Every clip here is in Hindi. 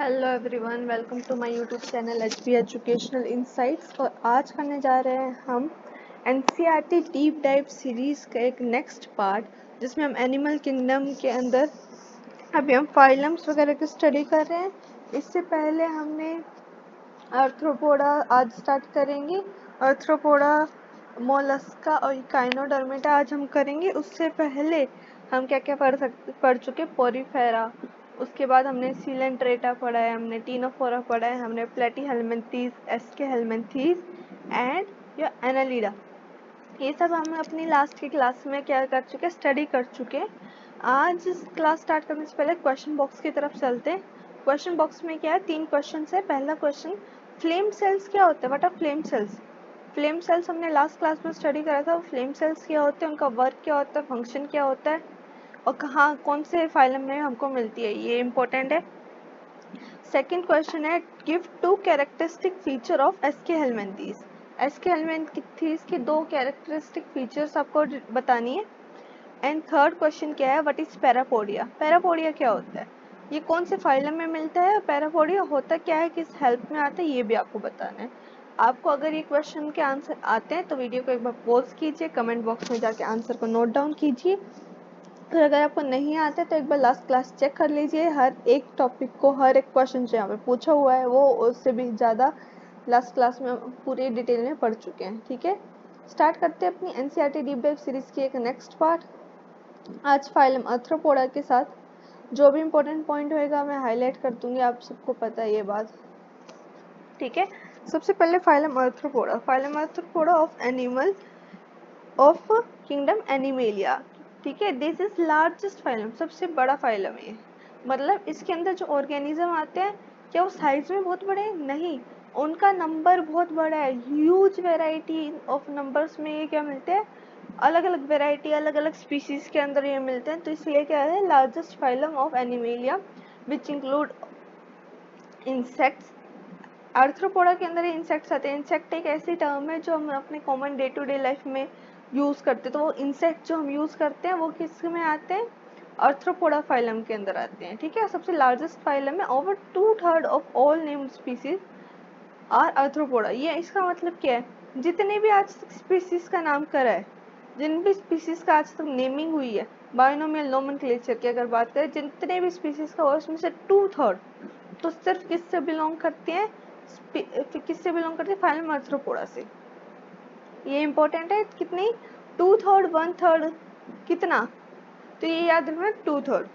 Hello everyone, welcome to my YouTube channel HP educational insights. और आज करने जा रहे हैं हम एनसीईआरटी डीप डाइव सीरीज़ का एक नेक्स्ट पार्ट, जिसमें हम एनिमल किंगडम के अंदर अभी हम फाइलम्स वगैरह की स्टडी कर रहे हैं। इससे पहले हमने आर्थ्रोपोडा आज स्टार्ट करेंगे। आर्थ्रोपोडा, मोलस्का और काइनोडर्मेटा आज हम करेंगे। उससे पहले हम क्या क्या पढ़ चुके, पोरीफेरा, उसके बाद हमने सीलेंट्रेटा पढ़ा है, हमने टीनोफोरा पढ़ा है, हमने प्लेटीहेल्मिन्थीज, एस्केहेल्मिन्थीज एंड या एनालिडा। ये सब हम अपनी लास्ट की क्लास में क्या कर चुके, स्टडी कर चुके। आज क्लास स्टार्ट करने से पहले क्वेश्चन बॉक्स की तरफ चलते हैं। क्वेश्चन बॉक्स में क्या है, 3 क्वेश्चन है। पहला क्वेश्चन, फ्लेम सेल्स क्या होते हैं? What are flame cells? Flame cells हमने लास्ट क्लास में स्टडी करा था। फ्लेम सेल्स क्या होते हैं, उनका वर्क क्या होता है, फंक्शन क्या होता है और कहाँ कौन से फाइलम में हमको मिलती है, ये इंपॉर्टेंट है। सेकेंड क्वेश्चन है, गिव 2 कैरेक्टरिस्टिक फीचर ऑफ एस्केहेल्मिन्थीज। एस्केहेल्मिन्थीज की 2 कैरेक्टरिस्टिक फीचर्स आपको बतानी है। एंड थर्ड क्वेश्चन क्या है, व्हाट इज पैरापोडिया? पैरापोडिया क्या होता है, ये कौन से फाइलम में मिलता है, पैरापोडिया होता क्या है, किस हेल्प में आता है, ये भी आपको बताना है। आपको अगर ये क्वेश्चन के आंसर आते हैं तो वीडियो को एक बार पॉज कीजिए, कमेंट बॉक्स में जाके आंसर को नोट डाउन कीजिए। फिर अगर आपको नहीं आते तो एक बार लास्ट क्लास चेक कर लीजिए। हर एक टॉपिक को, हर एक क्वेश्चन जो यहाँ पे पूछा हुआ है वो उससे भी ज़्यादा लास्ट क्लास में पूरी डिटेल में पढ़ चुके हैं। ठीक है, स्टार्ट करते हैं अपनी एनसीईआरटी डीप डाइव सीरीज की एक नेक्स्ट पार्ट। आज फाइलम आर्थ्रोपोडा के साथ जो भी इम्पोर्टेंट पॉइंट होएगा मैं हाईलाइट कर दूंगी, आप सबको पता है ये बात। ठीक है, सबसे पहले phylum arthropoda of animal of kingdom animalia. ठीक है, दिस इज लार्जेस्ट फाइलम, सबसे बड़ा फाइलम है। मतलब इसके अंदर जो ऑर्गेनिज्म आते हैं, क्या वो साइज में बहुत बड़े हैं? नहीं, उनका नंबर बहुत बड़ा है। ह्यूज वेराइटी ऑफ नंबर्स में ये क्या मिलते हैं, अलग अलग वेराइटी, अलग अलग स्पीशीज के अंदर ये मिलते हैं। तो इसलिए क्या है, largest phylum of animalia which include insects. Arthropoda के अंदर इंसेक्ट्स आते हैं। इंसेक्ट एक ऐसी टर्म है जो हम अपने common day to day life में यूज करते हैं। तो वो इंसेक्ट जो हम यूज करते हैं वो किस में आते हैं, आर्थ्रोपोडा फाइलम के अंदर आते हैं। ठीक है, सबसे लार्जेस्ट फाइलम है। Over 2/3 of all named species are Arthropoda. ये इसका मतलब क्या है, जितने भी आज तक स्पीसीज का नाम करा है, जिन भी स्पीसीज का आज तक नेमिंग हुई है, बायोनोमियल नोमेनक्लेचर की अगर बात करें, जितने भी स्पीसीज का हुआ उसमें से 2/3 तो सिर्फ किससे बिलोंग करते हैं, फाइलम आर्थ्रोपोडा से। ये इंपॉर्टेंट है, कितनी, 2/3, 1/3, कितना, तो ये याद रखना 2/3।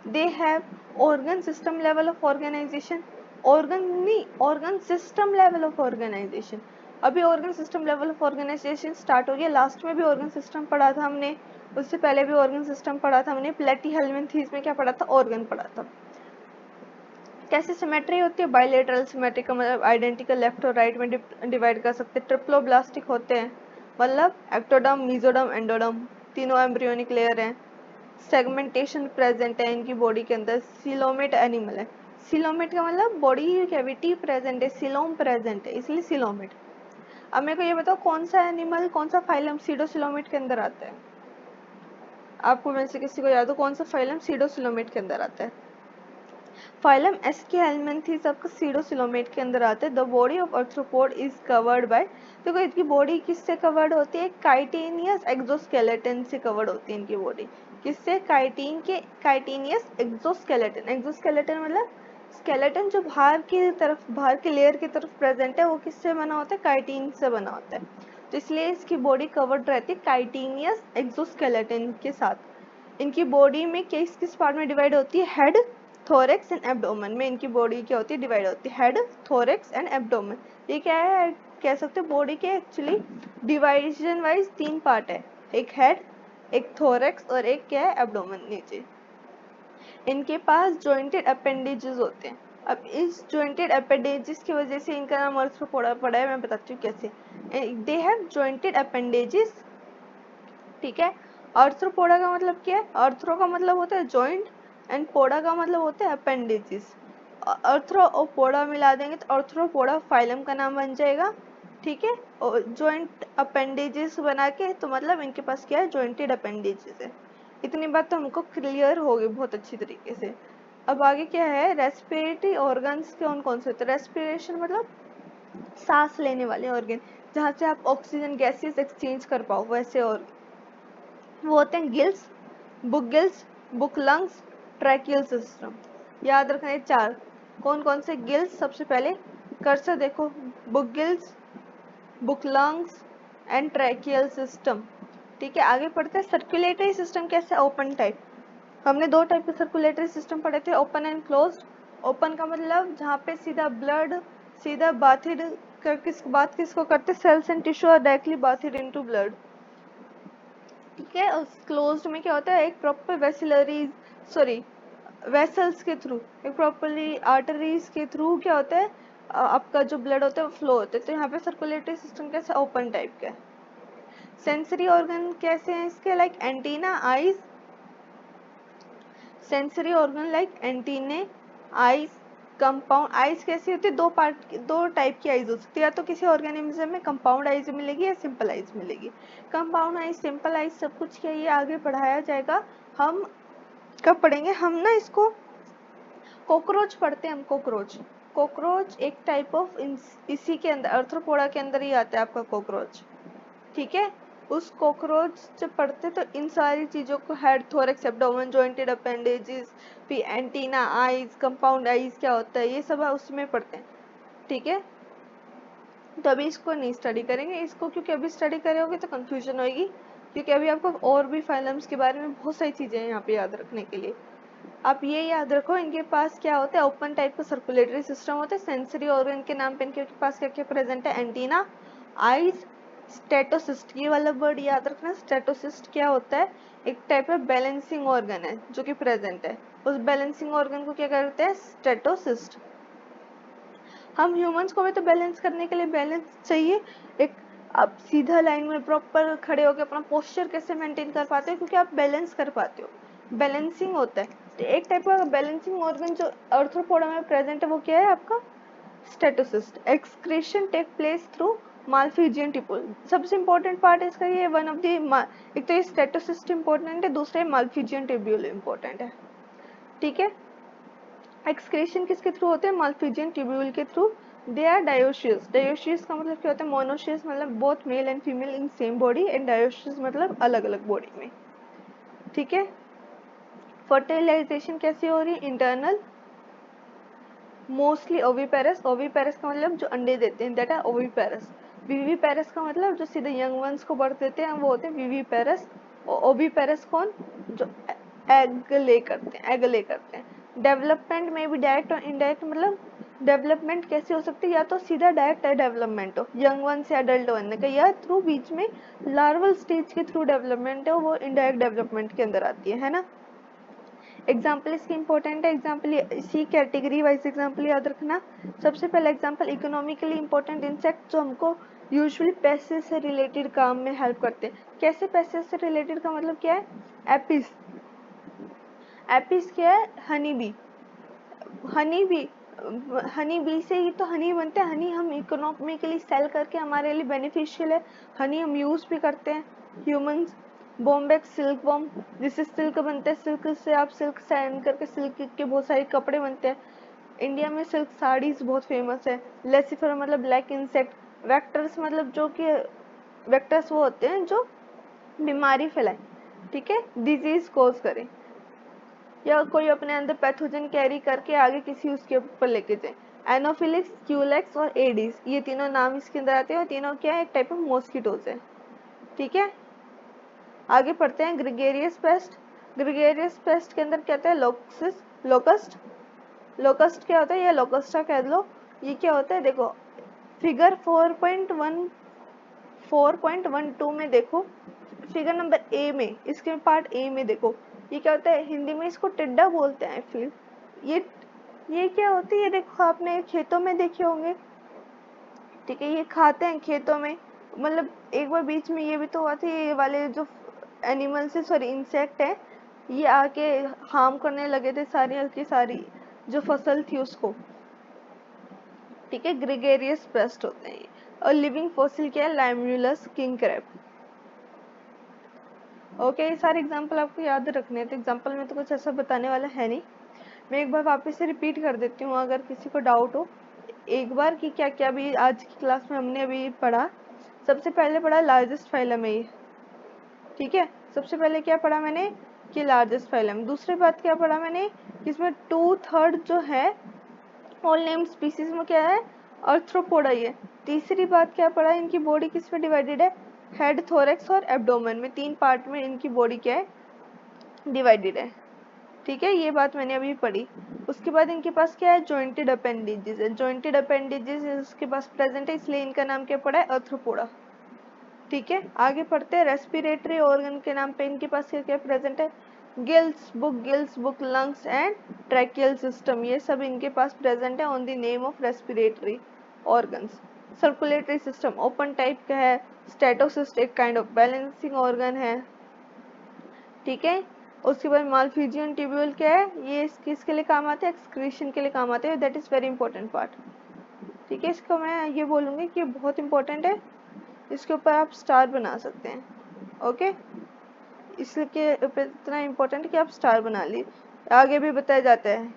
They have organ system level of organization, organ नहीं, organ system level of organization. अभी organ system level of organization start हो गया। लास्ट में भी ऑर्गन सिस्टम पढ़ा था हमने, उससे पहले भी ऑर्गन सिस्टम पढ़ा था हमने। प्लेटीहेल्मिन्थीज में क्या पढ़ा था, ऑर्गन पढ़ा था। कैसे सिमेट्री होती है, बाइलेटरल सिमेट्री का मतलब आइडेंटिकल लेफ्ट और राइट में डिवाइड कर सकते हैं। ट्रिप्लोब्लास्टिक होते हैं, मतलब एक्टोडर्म, मेसोडर्म, एंडोडर्म, तीनों एम्ब्रियोनिक लेयर हैं। सेगमेंटेशन प्रेजेंट है इनकी बॉडी के अंदर। सिलोमेट एनिमल है, सिलोमेट का मतलब बॉडी कैविटी प्रेजेंट है, सिलोम प्रेजेंट है, इसलिए सिलोमेट। अब मेरे को ये बताओ, कौन सा एनिमल, कौन सा फाइलम सीडोसिलोमेट के अंदर आता है? आपको में से किसी को याद हो कौन सा फाइलम सीडोसिलोमेट के अंदर आता है? फाइलम एस्केहेल्मिन्थीज आपका सीडोसिलोमेट के अंदर आता है। The body of arthropod is covered by, देखो इनकी बॉडी किससे कवर्ड होती है, काइटिनियस एक्सोस्केलेटन से कवर्ड होती है इनकी बॉडी। किससे, काइटिनियस एक्सोस्केलेटन। एक्सोस्केलेटन मतलब स्केलेटन जो बाहर की तरफ, बाहर के लेयर की तरफ प्रेजेंट है, वो किससे बना होता है, काइटिन से बना होता है। तो इसलिए इसकी बॉडी कवर्ड रहती है काइटिनियस एक्सोस्केलेटन के साथ। इनकी बॉडी में किस किस पार्ट में डिवाइड होती है, हेड, थोरेक्स एंड एब्डोमेन में इनकी बॉडी क्या होती है, डिवाइड होती है, हेड, थोरेक्स एंड एब्डोमेन। ये क्या है, कह सकते हैं बॉडी के एक्चुअली डिवाइजन वाइज 3 पार्ट है, एक हेड, एक थोरेक्स और एक क्या है, एब्डोमेन नीचे। इनके पास जॉइंटेड अपेंडेजेस होते हैं। अब इस जॉइंटेड अपेंडेजेस की वजह से इनका नाम आर्थ्रोपोडा पड़ा है। मैं बताती हूँ कैसे। They have jointed appendages. ठीक है, आर्थ्रोपोडा का मतलब क्या है, आर्थ्रो का मतलब होता है जॉइंट एंड पोडा का मतलब होता है अपेंडेजेस। आर्थ्रो और पोडा मिला देंगे तो आर्थ्रोपोडा फाइलम का नाम बन जाएगा। ठीक है, और जॉइंट अपेंडेजेस बना के तो मतलब इनके पास क्या है, जॉइंटेड अपेंडेजेस है। इतनी बात तो हमको क्लियर होगी बहुत अच्छी तरीके से। अब आगे क्या है, रेस्पिरेटरी ऑर्गन्स कौन कौन से होते हैं। रेस्पिरेशन मतलब सांस लेने वाले ऑर्गन, जहाँ से आप ऑक्सीजन गैसेस एक्सचेंज कर पाओ, वैसे और वो होते हैं gills, book gills, book lungs, tracheal system. याद रखना है चार। कौन कौन से गिल्स, सबसे पहले कर्सर देखो, book gills, book lungs and tracheal system. ठीक है, आगे पढ़ते हैं सर्कुलेटरी सिस्टम कैसे, ओपन टाइप। हमने दो टाइप के सर्कुलेटरी सिस्टम पढ़े थे, ओपन एंड क्लोज्ड। ओपन का मतलब जहाँ पे सीधा ब्लड सीधा बाथिड बात किसको करते, cells and tissue are directly bathed into blood. ठीक है, और क्लोज्ड में क्या होता है, एक प्रॉपर वेसिलरीज सॉरी वेसल्स के थ्रू, एक प्रॉपरली आर्टरीज के थ्रू क्या होता है, आपका जो ब्लड होता है वो फ्लो होता है। तो यहाँ पे सर्कुलेटरी सिस्टम कैसे, ओपन टाइप का है। सेंसरी ऑर्गन कैसे हैं इसके, like antenna, eyes. Sensory organ like antennae, eyes, compound. Eyes कैसी होती है, दो टाइप की आईज हो सकती है, या तो किसी ऑर्गेनिज्म में कंपाउंड आईज मिलेगी या सिंपल आईज मिलेगी। कंपाउंड आईज, सिंपल आईज, सब कुछ क्या ये आगे पढ़ाया जाएगा। हम कब पढ़ेंगे, हम ना इसको कॉकरोच पढ़ते हैं हम, कॉकरोच। कॉकरोच एक टाइप ऑफ इसी के अंदर अर्थ्रोपोडा के अंदर ही आता है आपका कॉकरोच। ठीक है, उस कॉकरोच जब पढ़ते तो इन सारी चीजों को, head, thorax, abdomen, jointed appendages, फिर एंटीना, आईज, कंपाउंड आईज क्या होता है, ये सब उसमें पढ़ते हैं। ठीक है, तो अभी इसको नहीं स्टडी करेंगे इसको, क्योंकि अभी स्टडी करोगे तो कंफ्यूजन होगी, क्योंकि अभी आपको और भी फाइलम्स के बारे में बहुत सारी चीजें हैं यहाँ पे याद रखने के लिए। आप ये याद रखो, इनके पास क्या होता है, ओपन टाइप का सर्कुलेटरी सिस्टम होता है। सेंसरी ऑर्गन के नाम पे इनके पास क्या क्या प्रेजेंट है, एंटीना, आईज, स्टेटोसिस्ट। ये वाला वर्ड याद रखना, स्टेटोसिस्ट क्या होता है, एक टाइप ऑफ बैलेंसिंग ऑर्गन है जो कि प्रेजेंट है। उस बैलेंसिंग ऑर्गन को क्या करते हैं, स्टेटोसिस्ट। हम ह्यूमंस को भी तो बैलेंस करने के लिए बैलेंस चाहिए। एक आप सीधा लाइन में प्रॉपर खड़े होकर अपना पोस्चर कैसे मेंटेन कर पाते हो, क्योंकि आप बैलेंस कर पाते हो, बैलेंसिंग होता है। तो एक टाइप का बैलेंसिंग ऑर्गन जो अर्थ्रोपोडा में प्रेजेंट है वो क्या है आपका, statocyst. Excretion take place through Malpighian tubule. सबसे इंपॉर्टेंट पार्ट इसका ये वन ऑफ द, एक तो ये स्टेटोसिस्ट इंपॉर्टेंट है, दूसरा मालफिजियन टिब्यूल इंपॉर्टेंट है। ठीक है, एक्सक्रीशन किसके थ्रू होते हैं, मालफिजियन ट्यूब्यूल के through. They are dioecious. Dioecious का मतलब क्या होता है, मोनोशियस मतलब both male and female in same body, and dioecious मतलब अलग अलग बॉडी में। ठीक है, फर्टिलाइजेशन कैसे हो रही है, इंटरनल, मोस्टली ओविपेरस। ओविपेरस का मतलब जो अंडे देते हैं, दैट आर ओविपेरस। विविपेरस का मतलब जो सीधे यंग वंस को बर्थ देते हैं वो होते हैं विविपेरस। ओविपेरस कौन, जो एग ले करते हैं, एग ले करते हैं। डेवलपमेंट में भी डायरेक्ट और इनडायरेक्ट, मतलब डेवलपमेंट कैसे हो सकती है, या तो सीधा डायरेक्ट डेवलपमेंट हो यंग वन से अडल्ट बनने का, या थ्रू बीच में लार्वल स्टेज के थ्रू डेवलपमेंट हो, वो इनडायरेक्ट डेवलपमेंट के अंदर आती है ना। एग्जाम्पल इसकी इंपॉर्टेंट है, एग्जाम्पल इसी कैटेगरी वाइज एग्जाम्पल याद रखना। सबसे पहला एग्जाम्पल, इकोनॉमिकली इंपॉर्टेंट इंसेक्ट जो हमको यूजुअली पैसे से रिलेटेड काम में हेल्प करते हैं। कैसे पैसे से रिलेटेड का मतलब क्या है, एपिस। एपिस क्या है, honey bee. Honey bee, honey bee से ही तो हनी बनते हैं। हनी हम इकोनॉमिकली सेल करके हमारे लिए बेनिफिशियल है। हनी हम यूज भी करते हैं ह्यूमंस। बॉम्बेक्स सिल्क वॉर्म, जिससे सिल्क बनते हैं, सिल्क से आप सिल्क सैन करके सिल्क के बहुत सारे कपड़े बनते हैं। इंडिया में सिल्क साड़ीज बहुत फेमस है। लेसिफर मतलब ब्लैक इंसेक्ट। वेक्टर्स मतलब जो कि वेक्टर्स वो होते हैं जो बीमारी फैलाएं, ठीक है, डिजीज कोज करें, या कोई अपने अंदर पैथोजन कैरी करके आगे किसी उसके ऊपर लेके जाए। एनोफिलिक्स, क्यूलेक्स और एडिस, ये तीनों नाम इसके अंदर आते हैं, और तीनों क्या है, एक टाइप ऑफ मॉस्किटोज है। ठीक है, आगे पढ़ते हैं ग्रेगेरियस पेस्ट। ग्रेगेरियस पेस्ट के अंदर क्या आता है, लोकस्ट। लोकस्ट क्या होता है, या लोकस्टा कह लो। ये क्या होता है, देखो फिगर 4.12 में देखो, फिगर नंबर ए में, इसके पार्ट ए में देखो, ये क्या होता है, हिंदी में इसको टिड्डा बोलते हैं फिर। ये क्या होती है, ये देखो आपने खेतों में देखे होंगे। ठीक है, ये खाते हैं खेतों में, मतलब एक बार बीच में ये भी तो हुआ था, ये वाले जो एनिमल से सॉरी इंसेक्ट है, ये आके हार्म करने लगे थे सारी की सारी जो फसल थी उसको। ठीक है, ग्रेगेरियस पेस्ट होते हैं। और लिविंग फॉसिल क्या है, लाइम्यूलस किंग क्रैब। ओके, ये सारे एग्जांपल आपको याद रखने हैं, तो एग्जांपल में तो कुछ ऐसा बताने वाला है नहीं। मैं एक बार वापस से रिपीट कर देती हूँ अगर किसी को डाउट हो एक बार कि क्या क्या अभी आज की क्लास में हमने अभी पढ़ा। सबसे पहले पढ़ा लार्जेस्ट फाइलम है ये, ठीक है। सबसे पहले क्या पढ़ा मैंने कि लार्जेस्ट फाइलम। दूसरी बात क्या पढ़ा मैंने कि इसमें 2/3 जो है ऑल नेम स्पीसीज में क्या है आर्थ्रोपोडा ही है। तीसरी बात क्या पढ़ा इनकी बॉडी किस में डिवाइडेड है हेड थोरैक्स और एब्डोमेन में, 3 पार्ट में इनकी बॉडी क्या है डिवाइडेड है, ठीक है। ये बात मैंने अभी पढ़ी। उसके बाद इनके पास क्या है जॉइंटेड अपेंडेजेस है, जॉइंटेड अपेंडेजेस इसके पास प्रेजेंट है इसलिए इनका नाम क्या पड़ा है आर्थ्रोपोडा, ठीक है। आगे पढ़ते हैं रेस्पिरेटरी ऑर्गन के नाम पे इनके पास क्या क्या प्रेजेंट है gills book lungs and tracheal system, ये सब इनके पास प्रेजेंट है on the name of respiratory organs. Circulatory system open type का है, स्टेटोसिस्ट एक काइंड ऑफ बैलेंसिंग ऑर्गन है, ठीक है। उसके बाद मालफिजियन ट्यूब्यूल क्या है ये किसके लिए काम आते हैं एक्सक्रीशन के लिए काम आते हैं, that is very important part, ठीक है। इसको मैं ये बोलूँगी कि बहुत इंपॉर्टेंट है, इसके ऊपर आप स्टार बना सकते हैं, ओके। इसके ऊपर इतना इंपॉर्टेंट है कि आप स्टार बना ली, आगे भी बताया जाता है,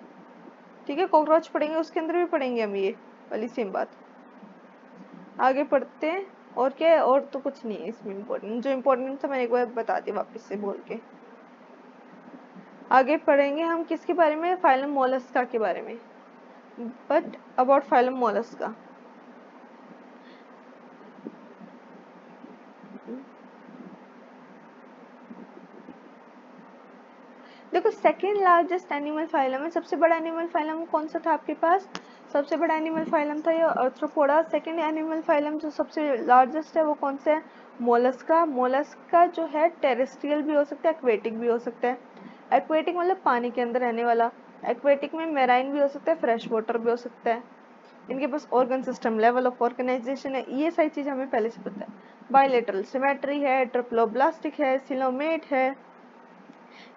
ठीक है। कॉकरोच पढ़ेंगे उसके अंदर भी पढ़ेंगे हम ये वाली सेम बात। आगे पढ़ते हैं और क्या है और तो कुछ नहीं है इसमें इम्पोर्टेंट, जो इम्पोर्टेंट था मैंने एक बार बता दिया वापस से बोल के। आगे पढ़ेंगे हम किसके बारे में फाइलम मोलस्का के बारे में, बट अबाउट फाइलम मोलस्का। देखो सेकेंड लार्जेस्ट एनिमल फाइलम है, सबसे बड़ा एनिमल फाइलम कौन सा था आपके पास, सबसे बड़ा एनिमल फाइलम था ये आर्थ्रोपोडा। सेकेंड एनिमल फाइलम जो सबसे लार्जेस्ट है वो कौन सा है मोलस्का। मोलस्का जो है टेरेस्ट्रियल भी हो सकता है एक्वेटिक भी हो सकता है, एक्वेटिक मतलब पानी के अंदर रहने वाला, एक्वेटिक में मेराइन भी हो सकता है फ्रेश वाटर भी हो सकता है। इनके पास organ system level of organization है, ये सारी चीज़ हमें पहले से पता है। बायलेटरल सिमेट्री है, ट्रिप्लोब्लास्टिक है, सिलोमेट है,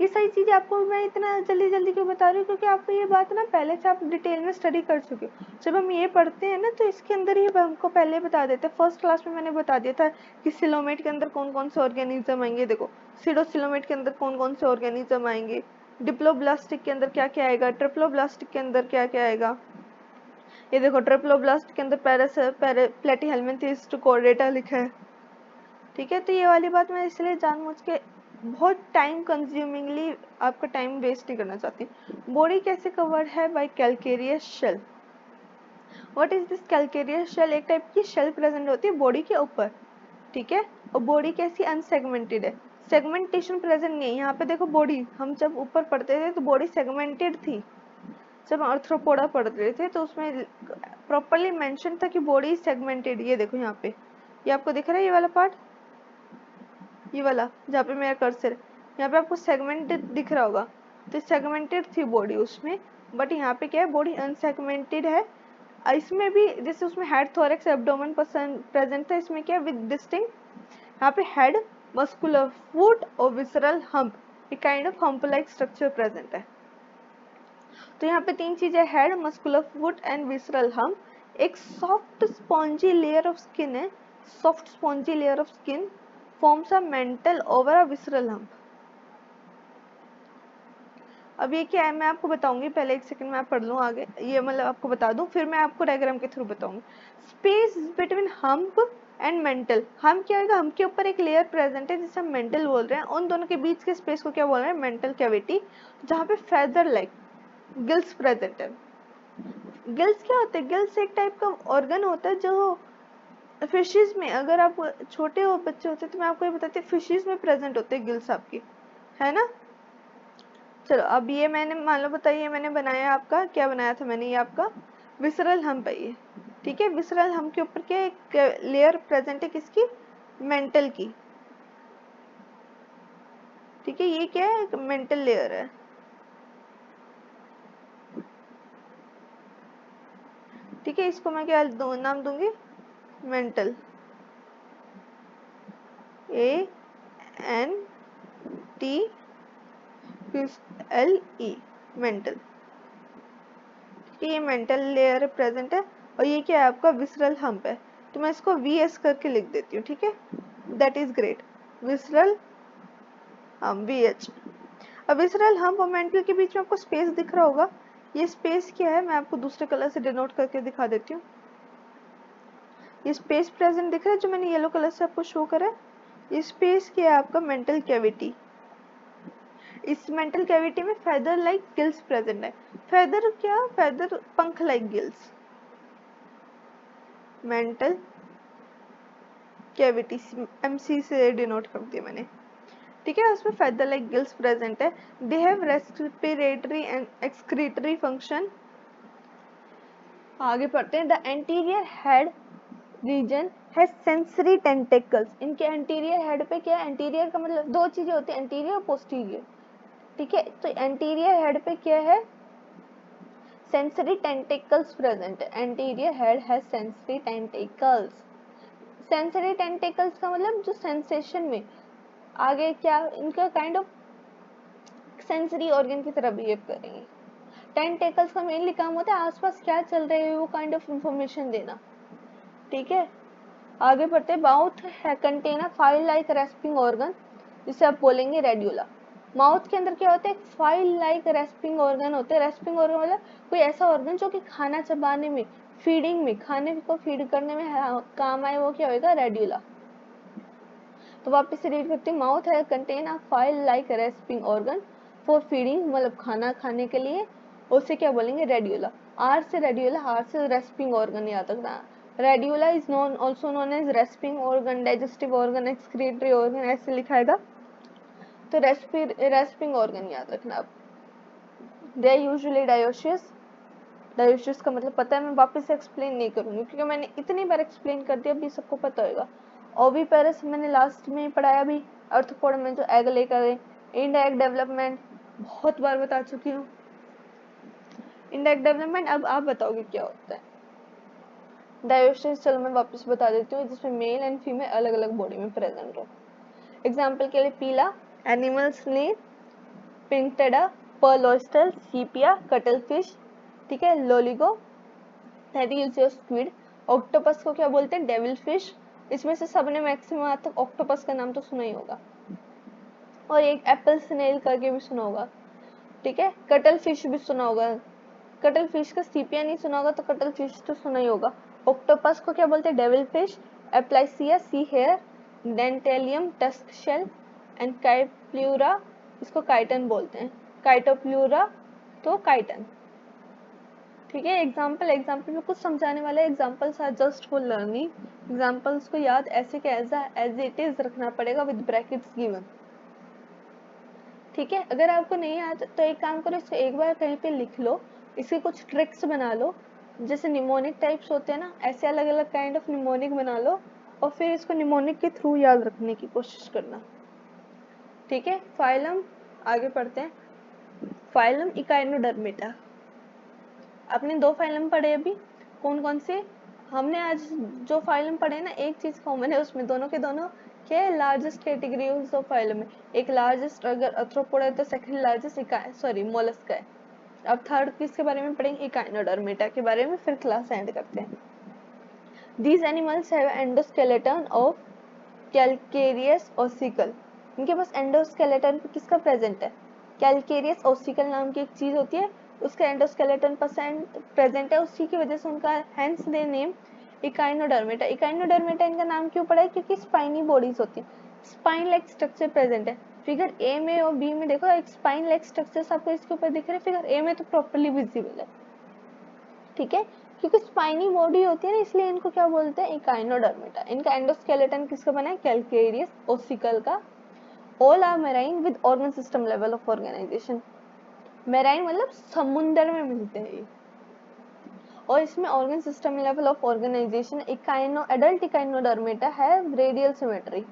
ये सारी चीज़ें आपको मैं इतना जल्दी जल्दी क्यों बता रही हूँ क्योंकि आपको ये बात ना पहले से आप डिटेल में स्टडी कर चुके हो। जब हम ये पढ़ते हैं ना तो इसके अंदर ही हमको पहले बता देते हैं, फर्स्ट क्लास में मैंने बता दिया था कि सिलोमेट के अंदर कौन कौन से ऑर्गेनिज्म आएंगे। देखो सीडोसिलोमेट के अंदर कौन कौन से ऑर्गेनिज्म आएंगे, डिप्लोब्लास्टिक के अंदर क्या क्या आएगा, ट्रिप्लोब्लास्टिक के अंदर क्या क्या आएगा। ये देखो ट्रिप्लोब्लास्ट के अंदर प्लेटीहेल्मिन्थेस कोर्डेटा लिखा है, ठीक है। तो ये वाली बात मैं इसलिए जानबूझ के बहुत टाइम कंज्यूमिंगली आपका टाइम वेस्ट नहीं करना चाहती। बॉडी कैसे कवर्ड है by calcareous shell. What is this calcareous shell, एक टाइप की शेल प्रेजेंट होती है बॉडी के ऊपर, ठीक है। और बॉडी कैसी अनसेगमेंटेड है, सेगमेंटेशन प्रेजेंट नहीं है यहाँ पे। देखो बॉडी हम जब ऊपर पढ़ते थे तो बॉडी सेगमेंटेड थी, जब आर्थ्रोपोडा पढ़ रहे थे तो उसमें प्रॉपरली मेंशन था कि बॉडी सेगमेंटेड। ये देखो यहाँ पे ये आपको दिख रहा है ये वाला पार्ट, ये वाला जहाँ पे मेरा कर्सर है यहाँ पे आपको सेगमेंटेड दिख रहा होगा, तो सेगमेंटेड थी बॉडी उसमें, बट यहाँ पे क्या है बॉडी अनसेगमेंटेड है। इसमें भी जैसे उसमें हेड थोरैक्स एब्डोमेन प्रेजेंट था, इसमें क्या विद डिस्टिंक्ट यहाँ पे हेड मस्कुलर फुट और विसरल हम्प, एक kind of hump like structure present है। तो यहाँ पे 3 चीजें head muscular foot and visceral hump. एक soft spongy layer of skin है, soft spongy layer of skin forms a mantle over a visceral hump। अब ये क्या है मैं आपको बताऊंगी, पहले एक सेकंड में आप पढ़ लूँ आगे, ये मतलब आपको बता दूं फिर मैं आपको डायग्राम के थ्रू बताऊंगी। Space between hump and mental, हम क्या होगा हम के ऊपर एक लेयर प्रेजेंट है जिसे हम मेंटल बोल रहे हैं, उन दोनों के बीच के स्पेस को क्या बोल रहे हैं मेंटल कैविटी, जहाँ पे फेदर लाइक गिल्स प्रेजेंट है। गिल्स क्या होते हैं, गिल्स एक टाइप का ऑर्गन होता है जो फिशेज में, अगर आप छोटे हो बच्चे होते तो मैं आपको ये बताती हूँ फिशेज में प्रेजेंट होते हैं गिल्स आपकी, है ना। चलो अब ये मैंने मान लो बताइए मैंने बनाया आपका क्या बनाया था मैंने, ये आपका विसरल हम्प है ये, ठीक है। विसरल हम्प के ऊपर क्या एक लेयर प्रेजेंट है किसकी मेंटल की, ठीक है। ये क्या है एक मेंटल लेयर है, ठीक है। इसको मैं क्या नाम दूंगी मेंटल, ANTLE मेंटल, ठीक है। ये मेंटल लेयर प्रेजेंट है और ये क्या है आपका विसरल हम्प है, तो मैं इसको VS करके लिख देती हूँ, ठीक है। दैट इज ग्रेट, विसरल हम VH। अब विसरल हम्प और मेंटल के बीच में आपको स्पेस दिख रहा होगा, ये स्पेस क्या है मैं आपको दूसरे कलर से डिनोट करके दिखा देती हूँ। ये स्पेस प्रेजेंट दिख रहा है जो मैंने येलो कलर से आपको शो करा है, ये स्पेस क्या है आपका मेंटल कैविटी। इस मेंटल कैविटी में फेदर लाइक गिल्स प्रेजेंट है। फेदर क्या, फेदर पंख like gills, mantle cavity MC से डिनोट कर दिया मैंने, ठीक है। उसमें फेदर लाइक गिल्स प्रेजेंट है। They have respiratory and excretory function. आगे पढ़ते हैं। द एंटीरियर हेड रीजन है सेंसरी टेंटेकल्स। इनके एंटीरियर हेड पे क्या है, एंटीरियर का मतलब दो चीजें होती है, एंटीरियर और पोस्टीरियर, ठीक है। तो एंटीरियर हेड पे क्या है, सेंसरी टेंटेकल्स प्रेजेंट है। एंटीरियर हेड है सेंसरी टेंटेकल्स। सेंसरी टेंटेकल्स का मतलब जो सेंसेशन में आगे क्या, इनका काइंड ऑफ सेंसरी ऑर्गन की तरह बिहेव करेंगे। टेंटेकल्स का मेनली काम होता है आसपास क्या चल रहा है वो काइंड ऑफ इंफॉर्मेशन देना, ठीक है। आगे बढ़ते हैं। माउथ है contain a file like rasping organ, जिसे आप बोलेंगे रेड्यूला। माउथ के अंदर क्या होता है, फाइल लाइक रेस्पिंग ऑर्गन होते हैं। रेस्पिंग ऑर्गन मतलब कोई ऐसा ऑर्गन जो कि खाना चबाने में, फीडिंग में, खाने को फीड करने में काम आए, वो क्या होगा, रेड्यूला। तो वापस से रीड करती हूँ। माउथ है contain a file like rasping organ for feeding, मतलब खाना खाने के लिए, उसे क्या बोलेंगे, रेड्यूला। आर से रेड्यूला, आर से रेस्पिंग ऑर्गन याद रखना। Radula is known also known as rasping organ, digestive organ, excretory organ, ऐसे लिखाएगा। तो रेस्पिंग ऑर्गन याद रखना आप। They are usually dioecious. Dioecious का मतलब पता है, मैं वापस से एक्सप्लेन नहीं करूंगी क्योंकि मैंने इतनी बार एक्सप्लेन कर दिया, अभी सबको पता होगा। ओविपेरस मैंने लास्ट में पढ़ाया भी, आर्थ्रोपोड में जो एग लेकर है। इंडायरेक्ट डेवलपमेंट बहुत बार बता चुकी हूँ। इंडायरेक्ट डेवलपमेंट अब आप बताओगे क्या होता है। डायोशियस चलो मैं वापस बता देती हूँ, जिसमें मेल एंड फीमेल अलग अलग बॉडी में प्रेजेंट हो। एग्जाम्पल के लिए पीला, एनिमल्स ने पिंकटेडा, पर्ल ऑयस्टर, सीपिया, कटल फिश, ठीक है। Loligo, squid. ऑक्टोपस को क्या बोलते हैं, डेविल फिश। इसमें से सबने मैक्सिमम आज तक ऑक्टोपस का नाम तो सुना ही होगा, और एक एप्पल स्नेल करके भी सुना होगा, ठीक है। कटल फिश भी सुना होगा, कटल फिश का सीपिया नहीं सुना होगा तो कटल फिश तो सुना ही होगा। ऑक्टोपस को क्या बोलते हैं, devil fish. Aplysia sea hare, Dentalium tusk shell, and Chaetopleura, इसको काइटन बोलते हैं। काइटोप्ल्यूरा तो काइटन, ठीक है। एग्जाम्पल, एग्जाम्पल में कुछ समझाने वाले examples are just for learning. Examples को याद ऐसे के एज इट इज रखना पड़ेगा विद ब्रैकेट्स गिवन, ठीक है। अगर आपको नहीं आता तो एक काम करो, इसको एक बार कहीं पे लिख लो, इसके कुछ ट्रिक्स बना लो। जैसे निमोनिक टाइप्स होते हैं ना, ऐसे अलग अलग काइंड ऑफ निमोनिक बना लो और फिर इसको निमोनिक के थ्रू याद रखने की कोशिश करना, ठीक है। फाइलम, आगे पढ़ते हैं। Phylum Echinodermata. आपने दो फाइलम पढ़े अभी, कौन कौन से, हमने आज जो फाइलम पढ़े ना, एक चीज कॉमन है उसमें, दोनों के दोनों क्या है, लार्जेस्ट कैटेगरी ऑफ फाइलम है। एक लार्जेस्ट अगर अर्थ्रोपोड है तो सेकंड लार्जेस्ट मोलस्क है। अब थर्ड किसके बारे में पढ़ेंगे, इकाइनोडर्मेटा के बारे में, फिर क्लास एंड करते हैं। These animals have endoskeleton of calcareous ossicle. इनके पास एंडोस्केलेटन किसका प्रेजेंट है, कैलकेरियस ओसिकल नाम की एक चीज होती है, उसका एंडोस्केलेटन प्रेजेंट है, उसी की वजह से उनका hence they name Echinodermata. Echinodermata इनका नाम क्यों पड़ा है, क्योंकि स्पाइनी बॉडीज होती है, स्पाइन लाइक स्ट्रक्चर प्रेजेंट है। फिगर ए में और बी में देखो एक स्पाइन लाइक स्ट्रक्चर आपको इसके ऊपर दिख रहे हैं, फिगर ए में तो प्रॉपर्ली विजिबल है, ठीक है। क्योंकि स्पाइनी बॉडी होती है ना, इसलिए इनको क्या बोलते हैं, इकाइनोडर्मेटा। इनका एंडोस्केलेटन किसका बना है, कैलकेरियस ओसिकल का। All are marine with organ system level of organization. Marine मतलब समुद्र में मिलते हैं, और इसमें organ system level of organization. Adult Echinodermata है रेडियल सिमेट्री।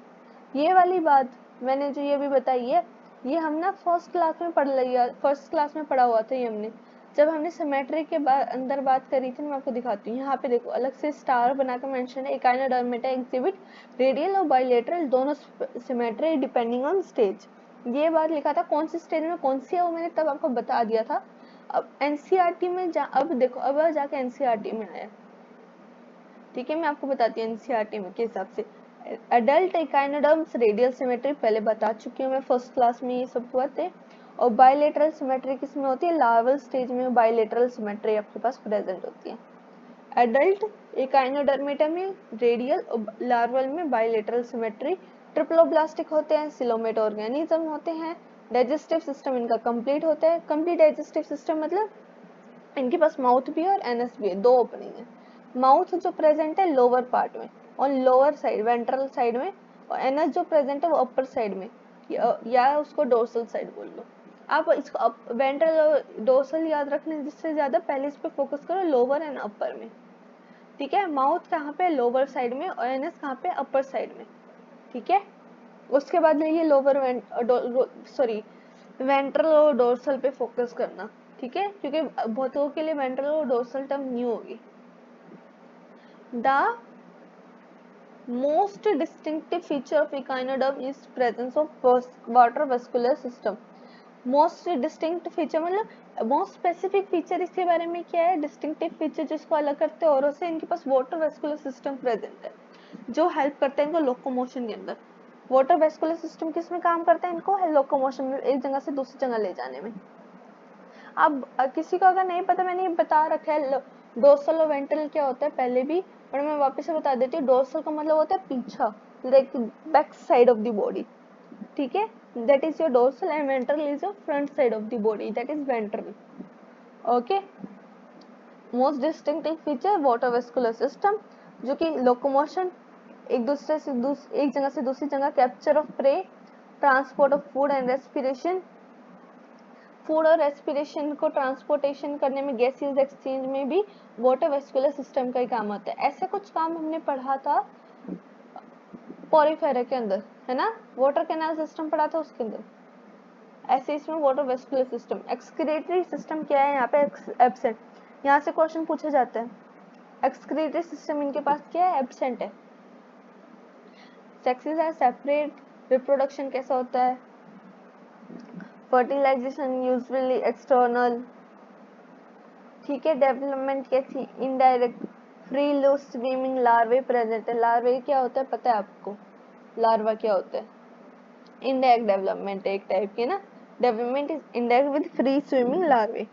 ये वाली बात मैंने जो ये भी बताई है, ये हम ना फर्स्ट क्लास में पढ़ लिया, फर्स्ट क्लास में पढ़ा हुआ था ये हमने, जब हमने सिमेट्री के अंदर बात करी थी। मैं आपको दिखाती हूँ, यहाँ पे देखो अलग से स्टार बनाकर मेंशन है, इकाइनोडर्मेटा एग्जिबिट रेडियल और बाइलेटरल दोनों सिमेट्री डिपेंडिंग ऑन स्टेज। ये बात लिखा था, कौन सी स्टेज में कौन सी है वो मैंने तब आपको बता दिया था। अब एनसीईआरटी में अब देखो, अब जाके एनसीईआरटी में आया, ठीक है। मैं आपको बताती हूँ एनसीईआरटी में के हिसाब से। एडल्ट इकाइनोडर्म्स रेडियल सिमेट्री पहले बता चुकी हूँ मैं, फर्स्ट क्लास में ये सब हुआ थे। और बायलेटरल सिमेट्री किसमें होती है, लार्वल स्टेज में बायलेटरल सिमेट्री आपके पास प्रेजेंट होती है। एडल्ट एकाइनोडर्मेटा में रेडियल और लार्वल में बायलेटरल सिमेट्री। ट्रिप्लोब्लास्टिक होते हैं, सिलोमेट ऑर्गेनिज्म होते हैं। डाइजेस्टिव सिस्टम इनका कंप्लीट होता है। कंप्लीट डाइजेस्टिव सिस्टम मतलब इनके पास माउथ भी है और एनस भी है, दो ओपनिंग है। माउथ जो प्रेजेंट है लोअर पार्ट में और लोअर साइड वेंट्रल साइड में, और एनस जो प्रेजेंट है वो अपर साइड में, या उसको डोर्सल साइड बोल लो। आप इसको वेंट्रल और डोर्सल याद रखने जिससे ज्यादा पहले इस पे फोकस करो, लोअर एंड अपर में। ठीक है, माउथ कहाँ पे, लोअर साइड में, और एनस कहाँ पे, अपर साइड में। ठीक है, उसके बाद ये लोअर सॉरी वेंट्रल और डोर्सल पे फोकस करना। ठीक है, क्योंकि बहुत लोगों के लिए वेंट्रल और डोर्सल टर्म न्यू होगी। The most distinctive feature of echinoderm is presence of water vascular system. Most distinct feature मतलब मोस्ट स्पेसिफिक फीचर इसके बारे में क्या है, डिस्टिंक्टिव फीचर जिसको अलग करते हैं औरों से, इनके पास वाटर वेस्कुलर सिस्टम प्रेजेंट है जो हेल्प करते हैं इनको लोकोमोशन के अंदर। वाटर वेस्कुलर सिस्टम किसमें काम करता है, इनको लोकोमोशन में, एक जगह से दूसरी जगह ले जाने में। अब किसी को अगर नहीं पता, मैंने ये बता रखा है डोर्सल और वेंट्रल क्या होता है पहले भी, और मैं वापस से बता देती हूँ। डोर्सल का मतलब होता है पीछा, like back side of the body. ठीक है, that is your dorsal and ventral is your front side of the body, that is ventral. Okay, most distinctive feature water vascular system जो कि लोकोमोशन, एक दूसरे से एक जगह से दूसरी जगह, capture of prey, transport of food and respiration, food और रेस्पिरेशन को ट्रांसपोर्टेशन करने में, गैसेस एक्सचेंज में भी वाटर वेस्कुलर सिस्टम का ही काम आता है। ऐसे कुछ काम हमने पढ़ा था पोरिफेरा के अंदर, है ना, वाटर कैनाल सिस्टम पढ़ा था उसके अंदर। ऐसे इसमें water vascular system, excretory system क्या है यहाँ पे एब्सेंट, यहाँ से क्वेश्चन पूछे जाते हैं। एक्सक्रीटरी सिस्टम इनके पास क्या है, एब्सेंट है। सेक्सेस आर सेपरेट, रिप्रोडक्शन कैसा होता है, फर्टिलाइजेशन यूजुअली एक्सटर्नल। ठीक है, डेवलपमेंट कैसी, इनडायरेक्ट, फ्री लो स्विमिंग लार्वे प्रेजेंट है। लार्वे क्या होता है पता है आपको, लार्वा क्या होता है, इनडायरेक्ट डेवलपमेंट एक टाइप की ना, development is indirect with free swimming larvae.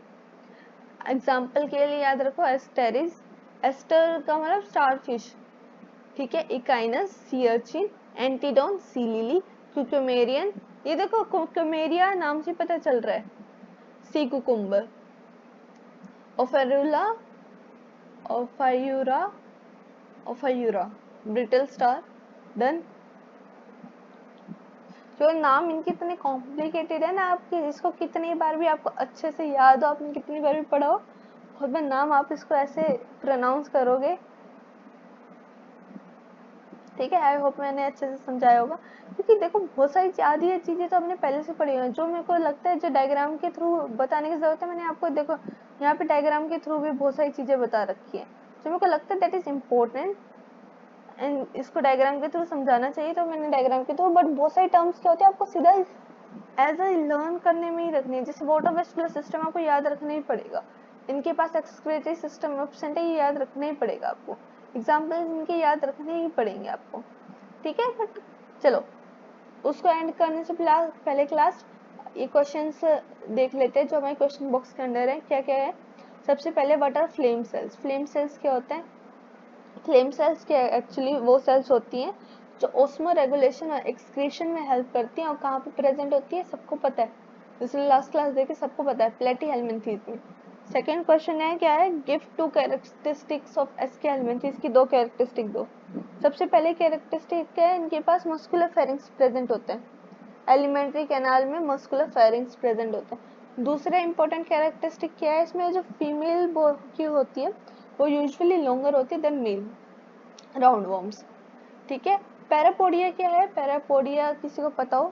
Example के लिए याद रखो, एस्टेरिस, एस्टर का मतलब स्टार फिश। ठीक है, Echinus sea urchin, Antedon sea lily, Cucumarian, ये देखो क्यूकमेरिया नाम से पता चल रहा है, सी कुकुम्बर, ओफेरुला, Ophiura, Ophiura, brittle star, done. जो नाम इनके इतने कॉम्प्लिकेटेड है ना, आपके इसको कितनी बार भी आपको अच्छे से याद हो, आपने कितनी बार भी पढ़ा हो, बहुत बार नाम आप इसको ऐसे प्रोनाउंस करोगे। ठीक है, आई होप मैंने अच्छे से समझाया होगा, क्योंकि देखो बहुत सारी आधी चीजें तो हमने पहले से पढ़ी है, जो मेरे को लगता है जो डायग्राम के थ्रू बताने की जरूरत है, मैंने आपको देखो यहाँ पे डायग्राम के थ्रू भी बहुत सारी चीजें बता रखी है जो मेरे को लगता है दैट इज इम्पोर्टेंट, एंड इसको डायग्राम के थ्रू समझाना चाहिए, तो मैंने डायग्राम के थ्रू, बट बहुत सारी टर्म्स क्या होती है आपको सीधा एज ए लर्न करने में ही रखनी है। जैसे वाटर वेस्कुलर सिस्टम आपको याद रखना ही पड़ेगा, इनके पास एक्सक्रीटरी सिस्टम एब्सेंट है, ये याद रखना ही पड़ेगा आपको, एग्जाम्पल्स इनके याद रखने ही पड़ेंगे आपको। ठीक है, बट चलो उसको एंड करने से पहले क्लास ये क्वेश्चंस देख लेते हैं जो हमारे क्वेश्चन बॉक्स के अंदर है। क्या क्या है, सबसे पहले what are flame cells. Flame cells क्या होते हैं, फ्लेम सेल्स क्या एक्चुअली वो सेल्स होती हैं जो ऑस्मो रेगुलेशन और एक्सक्रीशन में हेल्प करती हैं, और कहाँ पे प्रेजेंट होती है सबको पता है, इसलिए लास्ट क्लास देखे सबको पता है, प्लेटी हेलमिंथेस में। सेकंड क्वेश्चन है क्या है, give two characteristics of Aschelminthes की दो कैरेक्टरिस्टिक दो। सबसे पहले कैरेक्टरिस्टिक क्या है, इनके पास मस्कुलर फेरिंग्स प्रेजेंट होते हैं, एलिमेंट्री कैनाल में मस्कुलर फेरिंग्स प्रेजेंट होते हैं। दूसरा इंपॉर्टेंट कैरेक्टरिस्टिक क्या है, इसमें जो फीमेल की होती है वो यूजुअली लॉन्गर होती है देन मेल राउंड वर्म्स। ठीक है, पैरापोडिया क्या है, पैरापोडिया किसी को पता हो,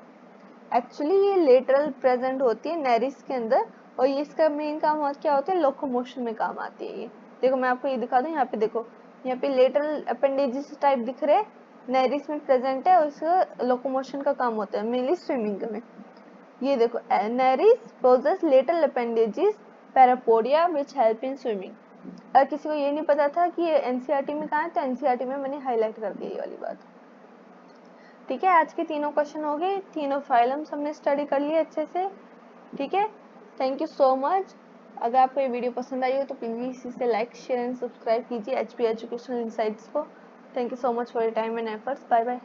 एक्चुअली ये लेटरल प्रेजेंट होती है नेरिस के अंदर, और ये इसका मेन काम क्या होता है, लोकोमोशन में काम आती है ये। देखो मैं आपको ये दिखा दूं, यहाँ पे देखो, यहाँ पे लेटरल अपेंडेजेस टाइप दिख रहे, नेरिस में प्रेजेंट है, और इसका लोकोमोशन का काम होता है मेनली स्विमिंग में। ये देखो, Nereis possesses lateral appendages parapodia which help in swimming. अगर किसी को ये नहीं पता था कि ये एनसीईआरटी में कहाँ है, तो एनसीईआरटी में मैंने हाईलाइट कर दी ये वाली बात। ठीक है, आज के तीनों क्वेश्चन हो गए, तीनों फाइलम्स हमने स्टडी कर लिए अच्छे से। ठीक है, थैंक यू सो मच। अगर आपको ये वीडियो पसंद आई हो तो प्लीज़ इसे लाइक शेयर एंड सब्सक्राइब कीजिए एचपी एजुकेशनल इनसाइट्स को। Thank you so much for your time and efforts. Bye bye.